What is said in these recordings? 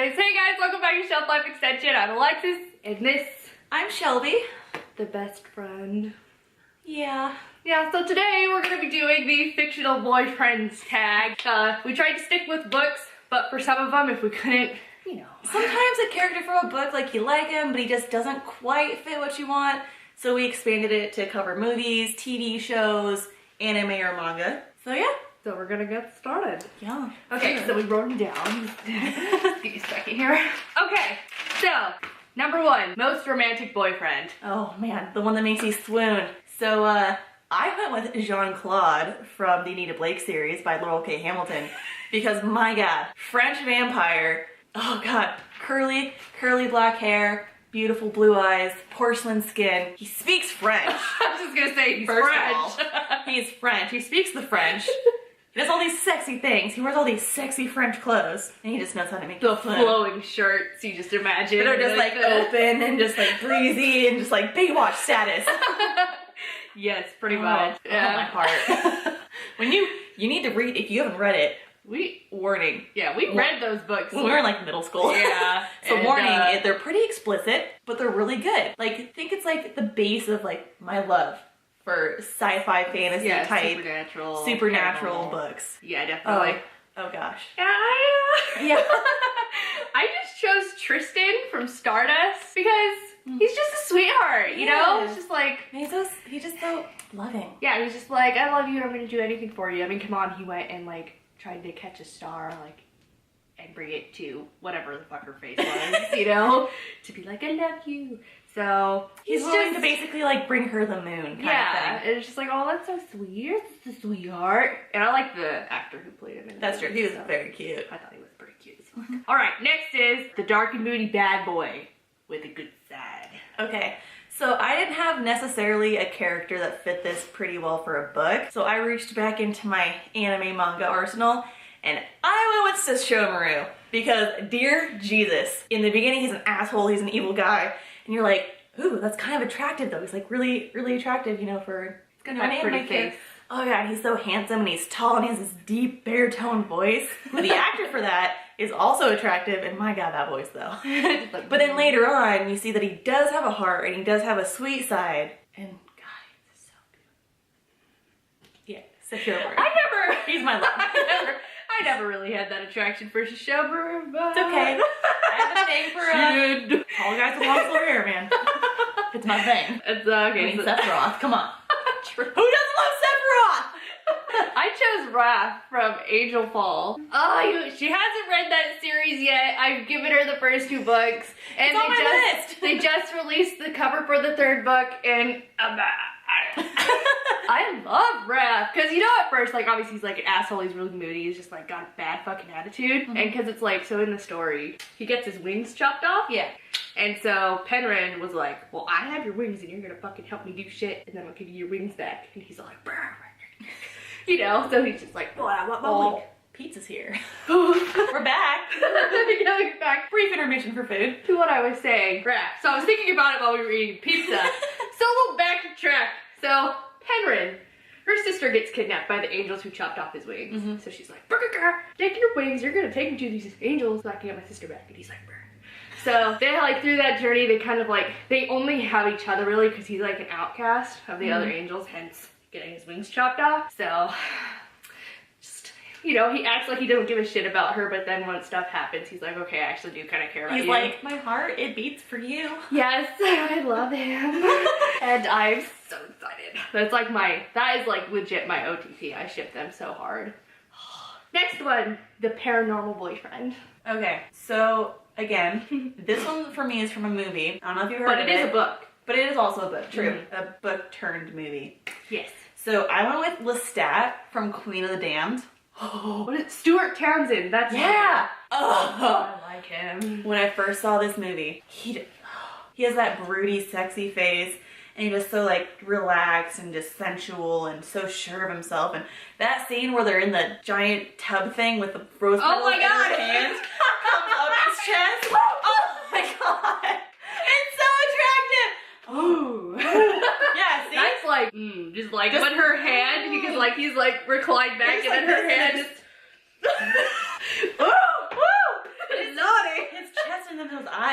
Anyways, hey guys, welcome back to Shelf Life Extension. I'm Alexis, and this, I'm Shelby. the best friend. Yeah. Yeah, so today we're going to be doing the fictional boyfriends tag. We tried to stick with books, but for some of them, if we couldn't, you know. Sometimes a character from a book, like you like him, but he just doesn't quite fit what you want. So we expanded it to cover movies, TV shows, anime or manga. So yeah. So we're gonna get started. Yeah. Okay, so we wrote them down. Give me a second here. Okay, so number one, most romantic boyfriend. Oh man, the one that makes you swoon. So I went with Jean-Claude from the Anita Blake series by Laurel K. Hamilton because my god, French vampire. Oh god, curly black hair, beautiful blue eyes, porcelain skin. He speaks French. I was just gonna say he's First French. of all, he's French. He speaks the French. He does all these sexy things. He wears all these sexy French clothes. And he just knows how to make The fun. flowing shirts, you just imagine. That are just like open and just like breezy and just like Baywatch status. Yes, pretty much. Oh, my heart. When you need to read, if you haven't read it, warning. Yeah, we read those books. When we were in like middle school. Yeah. So and, warning, they're pretty explicit, but they're really good. Like, I think it's like the base of like my love for sci-fi fantasy type supernatural paranormal books. Yeah, definitely. Oh gosh. Yeah. I just chose Tristan from Stardust because he's just a sweetheart, you know? It's just like... He's just so loving. Yeah, he's just like, I love you, I'm gonna do anything for you. I mean, come on, he went and like tried to catch a star, like, and bring it to whatever the fuck her face was, you know? To be like, I love you. So he's willing to basically like bring her the moon kind of thing. Yeah, it's just like, oh, that's so sweet. It's a sweetheart. And I like the actor who played him in That's true. He was very cute. I thought he was pretty cute as well. All right, next is the dark and moody bad boy with a good side. Okay, so I didn't have necessarily a character that fit this pretty well for a book. So I reached back into my anime manga arsenal and I went with Sesshomaru because, dear Jesus, in the beginning he's an asshole, he's an evil guy. And you're like, ooh, that's kind of attractive though. He's like really attractive, you know, for Got that pretty face. Oh god, he's so handsome and he's tall and he has this deep baritone voice. The actor for that is also attractive, and my god, that voice though. But then later on, you see that he does have a heart and he does have a sweet side. And god, he's so good. Yeah, Sesshomaru. He's my love. I never really had that attraction for Sesshomaru, but... It's okay. I have a thing for tall guys with long silver hair, man. It's my thing. It's okay. I mean, Sephiroth, come on. True. Who doesn't love Sephiroth? I chose Raph from Angel Fall. Oh, she hasn't read that series yet. I've given her the first 2 books. And it's on my list. They just released the cover for the 3rd book, and I love Raph. Because, you know, at first, like, obviously he's like an asshole, he's really moody, he's just like got a bad fucking attitude. And because it's like, so in the story, he gets his wings chopped off. Yeah. And so Penryn was like, well, I have your wings and you're gonna fucking help me do shit, and then I'll give you your wings back. And he's like, you know, so he's just like, well, I want my wing. Pizza's here. We're back. Going back Brief intermission for food. to what I was saying, Raph. So I was thinking about it while we were eating pizza. So a little backtrack. So Penryn, her sister gets kidnapped by the angels who chopped off his wings. So she's like, take your wings, you're gonna take me to these angels so I can get my sister back. And he's like, Brr. So they like through that journey, they kind of like, they only have each other really because he's like an outcast of the other angels, hence getting his wings chopped off. So just, you know, he acts like he doesn't give a shit about her, but then when stuff happens, he's like, okay, I actually do kind of care about you. He's like, my heart, it beats for you. Yes, I love him. And I'm so excited. That's like that is like legit my OTP. I ship them so hard. Next one, the paranormal boyfriend. Okay, so again, this one for me is from a movie. I don't know if you've heard of it. But it is a book. But it is also a book, true. A book turned movie. Yes. So I went with Lestat from Queen of the Damned. Oh, what is Stuart Townsend? That's yeah. Oh, I like him. When I first saw this movie, he has that broody, sexy face, and he's just so like relaxed and just sensual and so sure of himself. And that scene where they're in the giant tub thing with the rose petals in their hands comes up his chest. Oh my god, it's so attractive. Ooh. Yeah, see? That's like, just like when her hand, because like he's like reclined back and then her hand just... Woo! Woo! It's naughty. His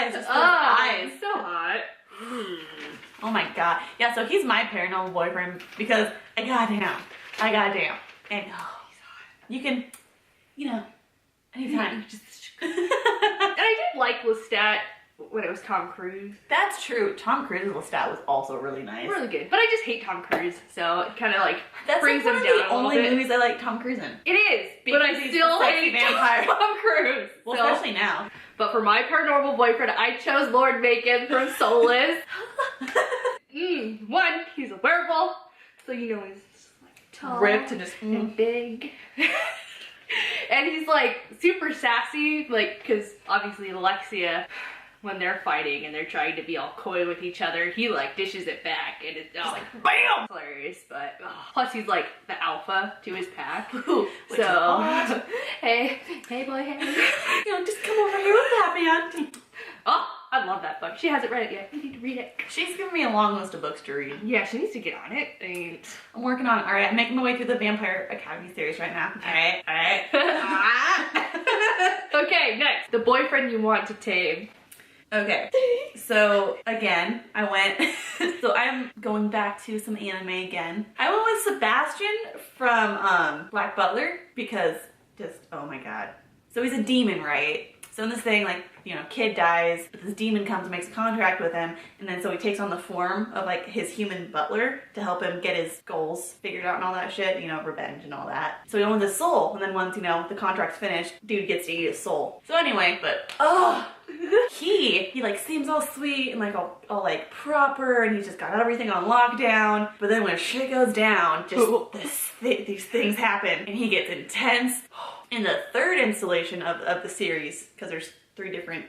eyes, just those eyes. So hot. Oh my god. Yeah, so he's my paranormal boyfriend because I goddamn. And you can, anytime. And I did like Lestat when it was Tom Cruise. That's true. Tom Cruise's Lestat was also really nice. Really good. But I just hate Tom Cruise, so it kind of like brings him down a That's little one of the only bit. movies I like Tom Cruise in. It is, but I Because he's still a sexy hate vampire. Tom Cruise. Well, So- especially now. But for my paranormal boyfriend, I chose Lord Macon from Soulless. One, he's a werewolf, so he's just like tall, Ripped and just and big. And he's like super sassy, like, because obviously Alexia, when they're fighting and they're trying to be all coy with each other, he like dishes it back and it's just like BAM! Hilarious, but plus he's like the alpha to his pack. Ooh, which is So hot. hey boy, hey. Just come over here with that, man. Oh, I love that book. She hasn't read it yet. You need to read it. She's giving me a long list of books to read. Yeah, she needs to get on it. I mean, I'm working on it. All right, I'm making my way through the Vampire Academy series right now. All right. okay, next. The boyfriend you want to tame. Okay, so again, I went, so I'm going back to some anime again. I went with Sebastian from Black Butler because just, oh my god. So he's a demon, right? So in this thing, like, kid dies, but this demon comes and makes a contract with him, and then so he takes on the form of like his human butler to help him get his goals figured out and all that shit, revenge and all that. So he owns his soul, and then once, the contract's finished, dude gets to eat his soul. So anyway, but, he like seems all sweet and like all like proper, and he's just got everything on lockdown, but then when shit goes down, just these things happen, and he gets intense. In the third installation of the series, because there's three different,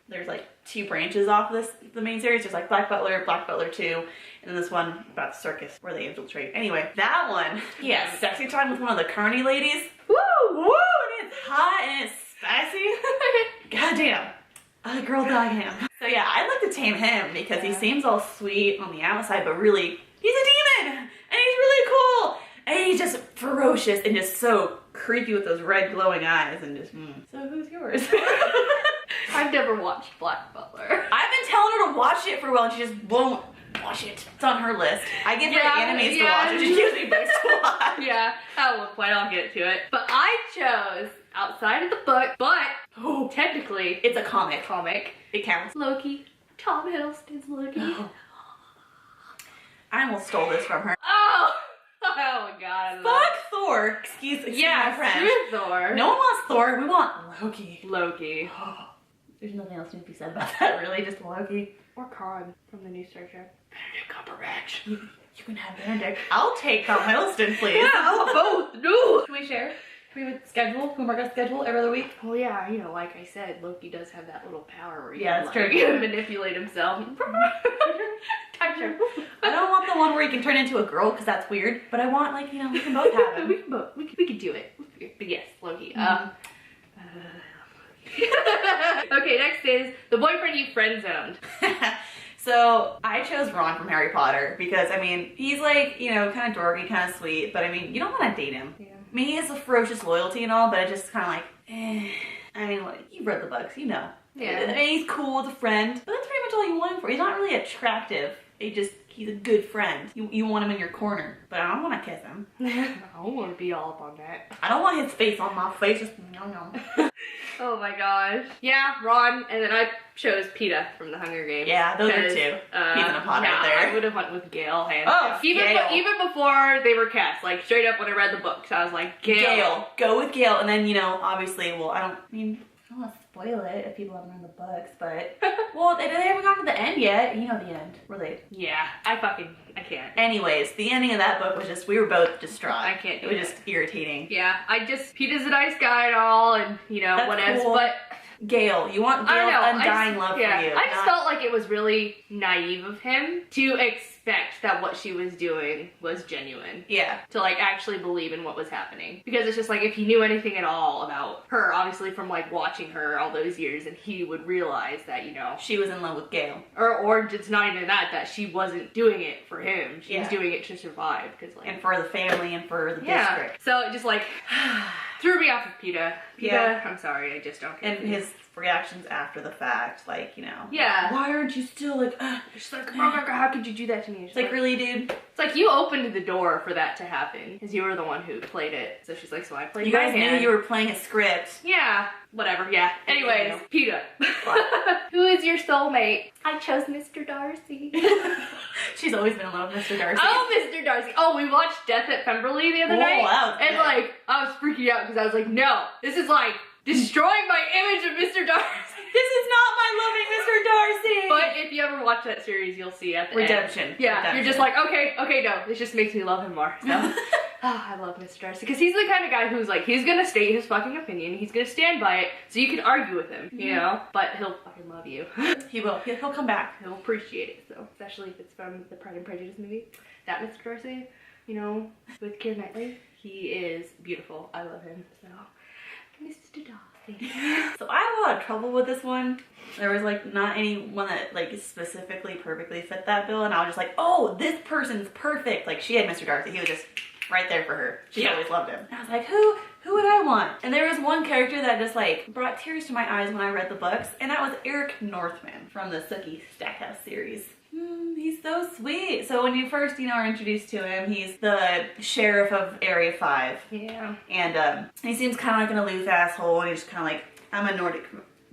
there's like two branches off the main series. There's like Black Butler 2, and then this one about the circus where they infiltrate. Anyway, that one, he has sexy time with one of the carny ladies. Woo! And it's hot and it's spicy. Goddamn. A girl dog him. So yeah, I'd like to tame him because he seems all sweet on the outside, but really, he's a demon! And he's really cool! And he's just ferocious and just so creepy with those red glowing eyes and just, So who's yours? I've never watched Black Butler. I've been telling her to watch it for a while and she just won't watch it. It's on her list. I give her animes to watch and she gives me books to watch. Yeah, at one point I'll get to it. But I chose, outside of the book, but technically It's a comic. It counts. Loki. Tom Hiddleston's Loki. I almost stole this from her. Oh my god. Fuck Thor. Excuse my French. Screw Thor. No one wants Thor. We want Loki. Loki. There's nothing else to be said about that, really. Just Loki. Or Khan from the new Star Trek. Benedict Cumberbatch. You can have Benedict. I'll take Tom Hiddleston, please. Yeah, I'll both. No. Can we share? Can we schedule? Can we mark a schedule every other week? Well, yeah, like I said, Loki does have that little power where he that's can true. manipulate himself. Touch him. I don't want the one where he can turn into a girl because that's weird. But I want we can both have him. We can do it. But yes, Loki. Okay, next is the boyfriend you friend zoned. So I chose Ron from Harry Potter because he's like, kind of dorky, kind of sweet, but you don't want to date him. Yeah. He has a ferocious loyalty and all, but it's just kind of you've read the books, Yeah. And he's cool with a friend, but that's pretty much all you want him for. He's not really attractive. He's a good friend. You want him in your corner, but I don't want to kiss him. I don't want to be all up on that. I don't want his face on my face. Just no. Oh my gosh. Yeah, Ron, and then I chose PETA from the Hunger Games. Yeah, those are two. He's in a pot right there. I would have went with Gale. Gale. Even before they were cast, straight up when I read the books, I was like, Gale. Go with Gale, and then obviously, well, I don't want to spoil it if people haven't read the books, but well, they haven't gotten to the end yet. You know the end, were they? Yeah, I can't. Anyways, the ending of that book was just, we were both distraught. I can't do it. It was just irritating. Yeah, PETA's a nice guy and all, and That's whatever, cool. But Gale, you want Gale's undying love for you. I just felt like it was really naive of him to expect that what she was doing was genuine. Yeah. To actually believe in what was happening. Because it's just if he knew anything at all about her, obviously from watching her all those years, and he would realize that, she was in love with Gale. Or it's not even that she wasn't doing it for him. She was doing it to survive. And for the family and for the district. So just threw me off of PETA. PETA, Yeah. I'm sorry, I just don't care. And his reactions after the fact, like, you know. Yeah. Why aren't you still like, She's like, oh my god, how could you do that to me? It's like, really, dude? It's like, you opened the door for that to happen, because you were the one who played it. So she's like, so I played You my guys knew hand. you were playing a script. Yeah, whatever, yeah. Anyways, PETA. Who is your soulmate? I chose Mr. Darcy. She's always been in love with Mr. Darcy. Oh, Mr. Darcy. Oh, we watched Death at Pemberley the other night. Wow. And like, I was freaking out because I was like, no, this is like destroying my image of Mr. Darcy. This is not my loving Mr. Darcy. But if you ever watch that series, you'll see at the Redemption. end. Yeah, Redemption. you're just like, okay, no, this just makes me love him more. So, I love Mr. Darcy because he's the kind of guy who's like, he's gonna state his fucking opinion, he's gonna stand by it, so you can argue with him, you know, but he'll fucking love you. He will. He'll come back. He'll appreciate it, so, especially if it's from the Pride and Prejudice movie. That Mr. Darcy, you know, with Keira Knightley, he is beautiful. I love him, so, Mr. Darcy. So I had a lot of trouble with this one. There was like not anyone that like specifically perfectly fit that bill, and I was just like, oh, this person's perfect. Like, she had Mr. Darcy. He was just right there for her. She always loved him. And I was like, who would I want? And there was one character that just like brought tears to my eyes when I read the books, and that was Eric Northman from the Sookie Stackhouse series. He's so sweet. So when you first, you know, are introduced to him, he's the sheriff of Area 5. Yeah. And he seems kind of like an aloof asshole, and he's just kind of like, I'm a Nordic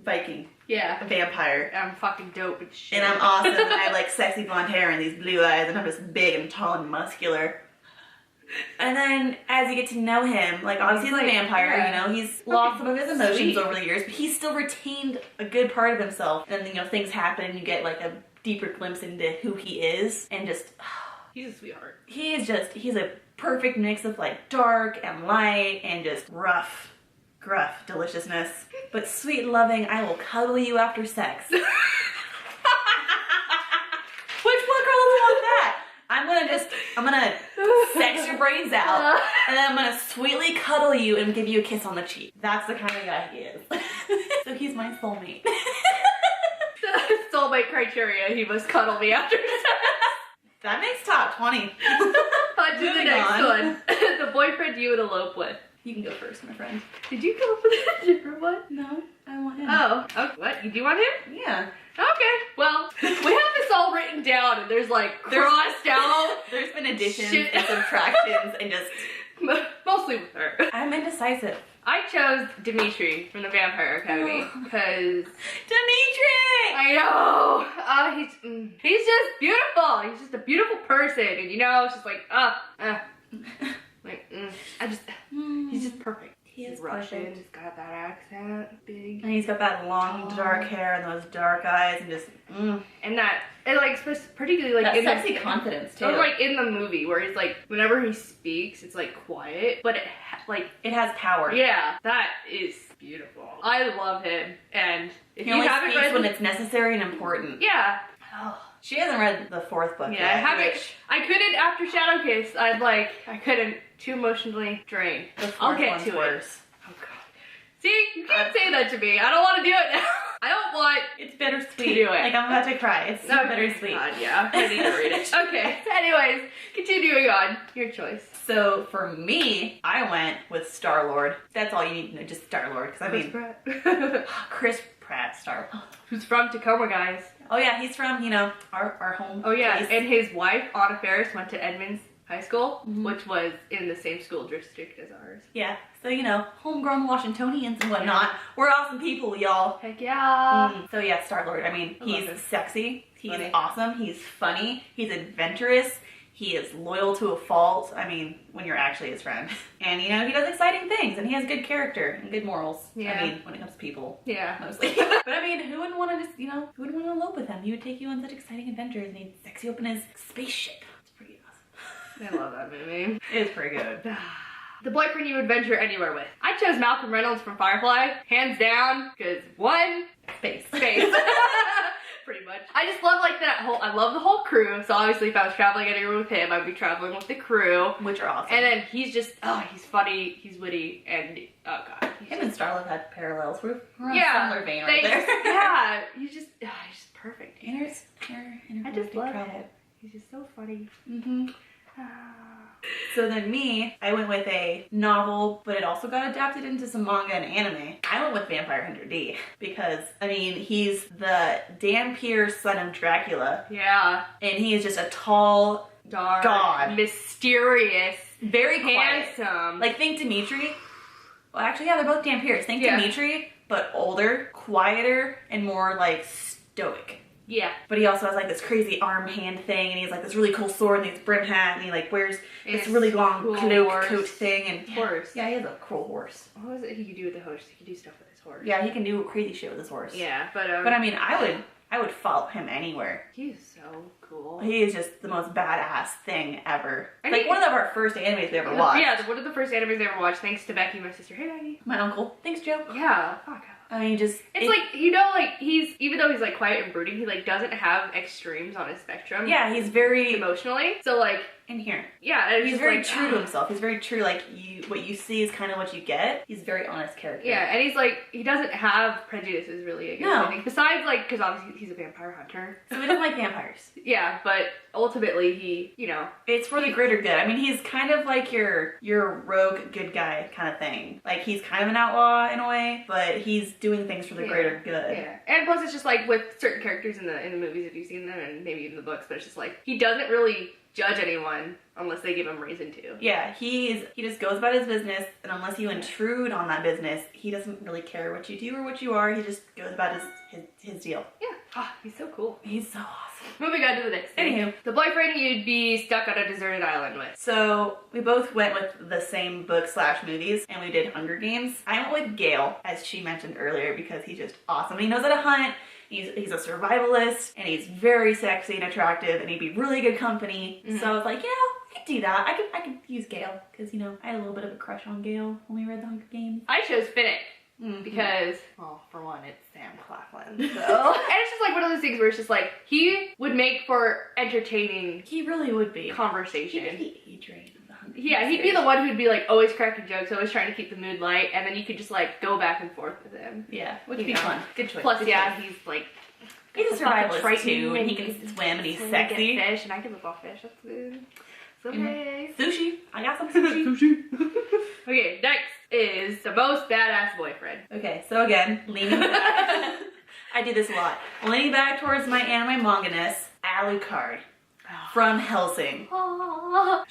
Viking. Yeah. A vampire. I'm fucking dope with shit. And I'm awesome, and I have like sexy blonde hair and these blue eyes, and I'm just big and tall and muscular. And then as you get to know him, like obviously he's a vampire, you know, he's lost some of his emotions over the years, but he's still retained a good part of himself. And you know, things happen and you get like a deeper glimpse into who he is, and just he's a sweetheart. he's a perfect mix of like dark and light and just rough, gruff deliciousness, but sweet and loving. I will cuddle you after sex. Which what girl doesn't want that? I'm gonna sex your brains out, and then I'm gonna sweetly cuddle you and give you a kiss on the cheek. That's the kind of guy he is. So he's my soulmate. Soulmate criteria, he must cuddle me after sex. That makes top 20. On to the Moving next on. one. The boyfriend you would elope with. You can go first, my friend. Did you come up with a different one? No, I want him. Oh, what? You do want him? Yeah. Okay, well, we have this all written down and there's like crossed out. There's been additions Shit. and subtractions and just... Mostly with her. I'm indecisive. I chose Dimitri from the Vampire Academy because Dimitri! I know. He's just beautiful. He's just a beautiful person, and you know, it's just like he's just perfect. He is Russian. perfect. He's got that accent, big, And he's got that long, dark hair and those dark eyes and just... and that and like particularly like that in sexy the confidence, too. or like in the movie where he's like whenever he speaks, it's like quiet, but it has power. yeah, that is beautiful. I love him, and if He you only haven't speaks read, when it's necessary and important. yeah. She hasn't read the 4th book Yeah, yet. I haven't. which I couldn't after Shadowkiss. I couldn't. Too emotionally drained. the 4th I'll get one's to worse. it. Oh god. See, you can't say that to me. I don't want to do it now. I don't want It's bittersweet. to do it. Like, I'm about to cry. It's so bittersweet. God, yeah. I need to read it. Okay. Anyways, continuing on. Your choice. So for me, I went with Star-Lord. That's all you need to know, just Star-Lord. Because I Chris mean, Pratt. Chris Pratt, Star-Lord. Who's from Tacoma, guys. Oh yeah, he's from, you know, our home Oh yeah, place. and his wife, Anna Faris, went to Edmonds High School, Mhm. which was in the same school district as ours. Yeah, so you know, homegrown Washingtonians and whatnot. We're awesome people, y'all. Heck yeah. So yeah, Star-Lord. I mean, I love he's him. sexy, he's Funny. awesome, he's funny, he's adventurous, he is loyal to a fault. I mean, when you're actually his friend. And you know, he does exciting things, and he has good character and good morals. Yeah. I mean, when it comes to people. Yeah. Mostly. But I mean, who wouldn't want to just, you know, who would want to elope with him? He would take you on such exciting adventures, and he'd sex you up in his spaceship. It's pretty awesome. I love that movie. It's pretty good. The boyfriend you would venture anywhere with. I chose Malcolm Reynolds from Firefly, hands down, because one, Space. space. Pretty much. I just love like that whole, I love the whole crew, so obviously if I was traveling anywhere with him, I'd be traveling with the crew. Which are awesome. And then he's just, he's funny, he's witty, and oh god. Him and Starlove had parallels. We're on Yeah, a similar vein right there. yeah, he's just perfect. I just love He's just so funny. Mm-hmm. So then I went with a novel, but it also got adapted into some manga and anime. I went with Vampire Hunter D because, I mean, he's the Dampier son of Dracula. Yeah. And he is just a tall, Dark, god. Mysterious, very quiet. handsome. Like, think Dimitri. Well, actually, yeah, they're both Dampiers. Think Dimitri, but older, quieter, and more, like, stoic. Yeah. But he also has like this crazy arm hand thing, and he's like this really cool sword and his brim hat, and he like wears this really long cool cloak coat thing and horse. Yeah, he has a cool horse. What was it he could do with the horse? He could do stuff with his horse. Yeah, he can do crazy shit with his horse. Yeah, but I mean, I would follow him anywhere. He's so cool. He is just the most badass thing ever. I Like one of our first animes we ever watched. Yeah, one of the first animes I ever watched, thanks to Becky, my sister. Hey, Becky. My uncle. Thanks, Joe. Yeah, fuck. I mean, just... It's like, you know, like, even though he's, like, quiet and brooding, he, like, doesn't have extremes on his spectrum. Yeah, he's very... emotionally. So, like... inherent. Yeah, and he's very true to himself. He's very true, like, what you see is kind of what you get. He's a very honest character. Yeah, and he's, like, he doesn't have prejudices, really, I guess. No. Besides, like, because obviously he's a vampire hunter. So he doesn't like vampires. Yeah, but ultimately he, you know... it's for the greater good. I mean, he's kind of like your rogue good guy kind of thing. Like, he's kind of an outlaw in a way, but he's doing things for the greater good. Yeah, and plus it's just like with certain characters in the movies, if you've seen them, and maybe even the books, but it's just like, he doesn't really judge anyone unless they give him reason to. Yeah, he just goes about his business, and unless you intrude on that business, he doesn't really care what you do or what you are. He just goes about his deal. Yeah. Ah, he's so cool. He's so awesome. Moving on to the next thing. Anywho. The boyfriend you'd be stuck on a deserted island with. So, we both went with the same book/movies, and we did Hunger Games. I went with Gale, as she mentioned earlier, because he's just awesome. He knows how to hunt. He's a survivalist, and he's very sexy and attractive, and he'd be really good company. So I was like, I could do that. I could use Gale, because, you know, I had a little bit of a crush on Gale when we read the Hunger Games. I chose Finnick. Because, well, for one, it's Sam Claflin. So. And it's just like one of those things where it's just like, he would make for entertaining. He really would be. Conversation. He'd be Adrian of the Hunger Games. Yeah, he'd be the one who'd be like always cracking jokes, always trying to keep the mood light, and then you could just like go back and forth with him. Yeah, which would be fun. Good choice. Plus, good yeah, choice. he's like... he's a survivalist too, and he can swim, and he's sexy. Get fish, and I can live off fish. That's good. So nice. Sushi. I got some sushi. Okay, next is the most badass boyfriend. Okay, so again, leaning back. I do this a lot. Leaning back towards my anime manga-ness, Alucard from Helsing. What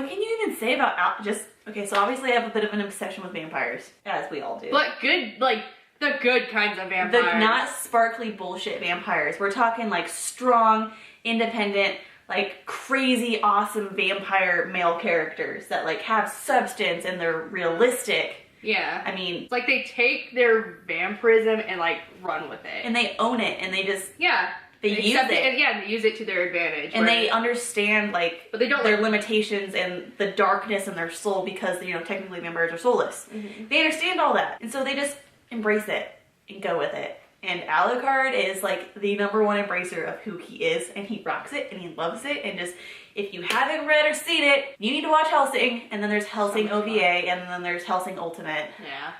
can you even say about okay, so obviously I have a bit of an obsession with vampires, as we all do. But good, like, the good kinds of vampires. The not sparkly bullshit vampires. We're talking like strong, independent, like crazy awesome vampire male characters that like have substance and they're realistic. Yeah. I mean, it's like they take their vampirism and like run with it. And they own it, and they just... yeah. They use it. And yeah, they use it to their advantage. And they understand, like, but they don't, their limitations and the darkness in their soul because, you know, technically vampires are soulless. They understand all that. And so they just embrace it and go with it. And Alucard is, like, the #1 embracer of who he is. And he rocks it and he loves it. And just, if you haven't read or seen it, you need to watch Helsing. And then there's Helsing OVA. And then there's Helsing Ultimate. Yeah.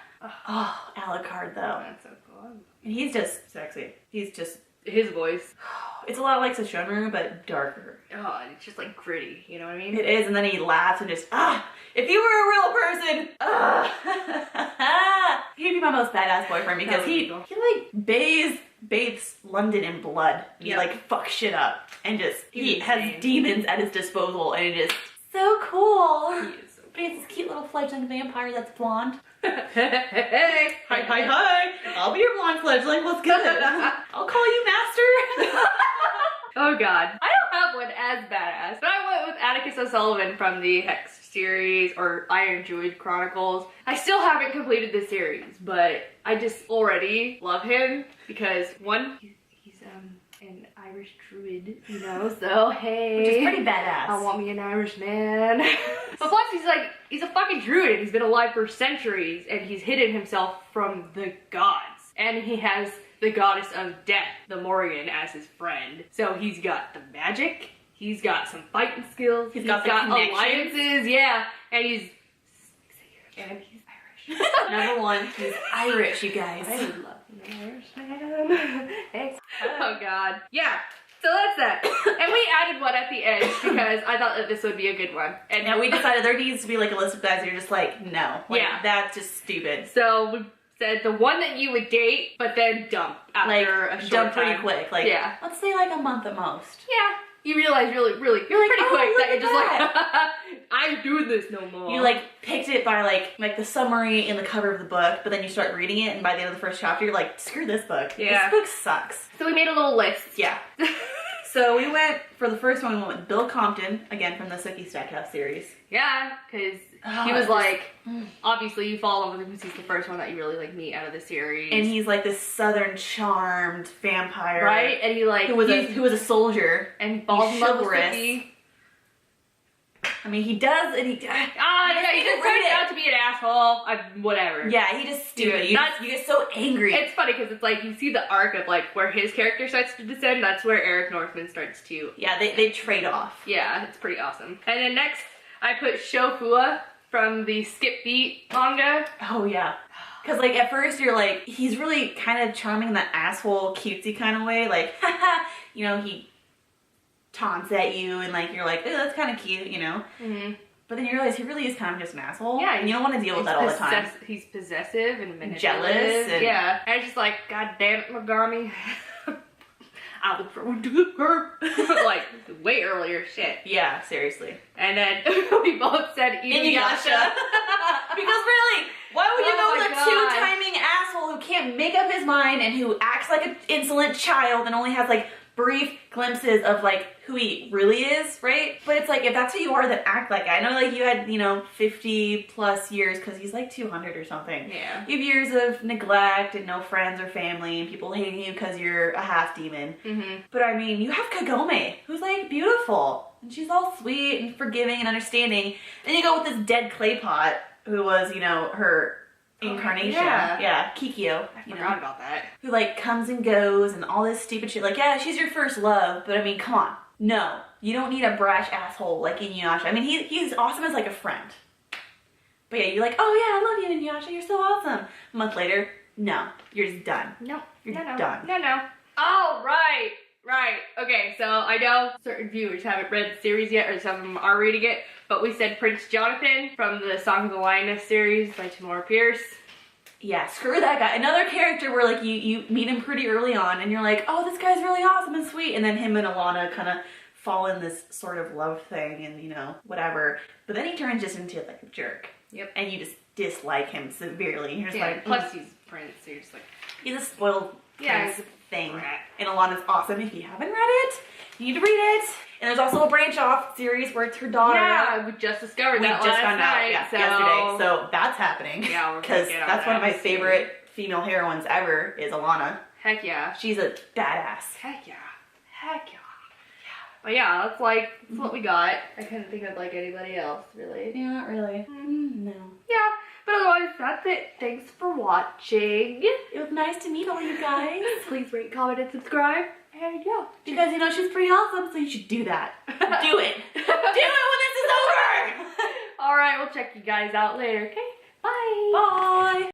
Oh, Alucard, though. That's so cool. And he's just sexy. He's just... his voice. It's a lot like Sesshomaru, but darker. Oh, it's just like gritty, you know what I mean? It is, and then he laughs and just, if you were a real person, he'd be my most badass boyfriend because he like bathes London in blood. He like fucks shit up and just, he has demons at his disposal and it is so cool. He is so cool. But he's this cute little fledgling vampire that's blonde. Hey, hi. I'll be your blonde fledgling. What's good? I'll call you master. Oh god. I don't have one as badass, but I went with Atticus O'Sullivan from the Hex series or Iron Druid Chronicles. I still haven't completed the series, but I just already love him because one, he's an Irish druid, you know, so hey. Which is pretty badass. I want me an Irish man. But plus he's a fucking druid and he's been alive for centuries and he's hidden himself from the gods. And he has the goddess of death, the Morrigan, as his friend. So he's got the magic, he's got some fighting skills, he's got alliances, yeah, and he's Irish. #1, he's Irish, you guys. I would love an Irish man. Thanks. Oh god. Yeah. So that's that. And we added one at the end because I thought that this would be a good one. And yeah, we decided there needs to be like a list of guys that you're just like, no. Like, yeah. That's just stupid. So we said the one that you would date, but then dump after a short dump pretty time. quick. Like, yeah. Let's say like a month at most. Yeah. You realize really You're like, pretty oh, quick look that you're at just that. like, I'm doing this no more. You like picked it by like the summary in the cover of the book, but then you start reading it, and by the end of the first chapter, you're like, screw this book. Yeah. This book sucks. So we made a little list. Yeah. So we went, for the first one, we went with Bill Compton, again from the Sookie Stackhouse series. Yeah, because he was like, obviously you fall in love with him because he's the first one that you really like meet out of the series. And he's like this southern charmed vampire. Right? And he like... Who was a soldier. And he falls in love with Sookie. I mean, he does, and he does. Yeah, he just turns out to be an asshole. Whatever. Yeah, he just stupid. Dude, you get so angry. It's funny because it's like you see the arc of like where his character starts to descend. That's where Eric Northman starts to. Yeah, they trade off. Yeah, it's pretty awesome. And then next, I put Shofua from the Skip Beat manga. Oh yeah. Because like at first you're like, he's really kind of charming in that asshole cutesy kind of way. Like, haha, you know, he taunts at you and like you're like, oh, that's kind of cute, you know. Mm-hmm. But then you realize he really is kind of just an asshole. Yeah, and you don't want to deal with that all the time. He's possessive and manipulative. Jealous. And yeah, and it's just like, God damn it, Megami. I will throw to the curb. Like way earlier shit. Yeah, seriously. And then we both said Inuyasha. Because really, why would you go with a two-timing asshole who can't make up his mind and who acts like an insolent child and only has like brief glimpses of like who he really is, right? But it's like, if that's who you are, then act like it. I know like you had, you know, 50 plus years because he's like 200 or something. Yeah. You have years of neglect and no friends or family and people hating you because you're a half demon. Mm-hmm. But I mean, you have Kagome, who's like beautiful and she's all sweet and forgiving and understanding. Then you go with this dead clay pot who was, you know, her incarnation. Yeah, Kikyo. I forgot about that. Who like comes and goes and all this stupid shit. Like, yeah, she's your first love, but I mean, come on. No, you don't need a brash asshole like Inuyasha. I mean, he's awesome as like a friend. But yeah, you're like, oh yeah, I love you, Inuyasha. You're so awesome. A month later, no, you're just done. No, you're done. No. Oh, right. Okay, so I know certain viewers haven't read the series yet, or some of them are reading it, but we said Prince Jonathan from the Song of the Lioness series by Tamora Pierce. Yeah, screw that guy. Another character where like you meet him pretty early on and you're like, oh, this guy's really awesome and sweet, and then him and Alana kind of fall in this sort of love thing and, you know, whatever. But then he turns just into like a jerk. Yep. And you just dislike him severely. You're just like, plus he's a prince, so you're just like, he's a spoiled prince thing. Brat. And Alana's awesome. If you haven't read it, you need to read it. And there's also a branch off series where it's her daughter. Yeah, we just discovered that last night. Yeah, yesterday. So that's happening. Yeah, because that's one of my favorite female heroines ever is Alana. Heck yeah. She's a badass. Heck yeah. But yeah, that's like, that's what we got. I couldn't think of like anybody else, really. Yeah, not really. No. Yeah, but otherwise, that's it. Thanks for watching. It was nice to meet all you guys. Please rate, comment, and subscribe. And yeah. Because, you know, she's pretty awesome, so you should do that. Do it. Do it when this is over. Alright, we'll check you guys out later, okay? Bye. Bye.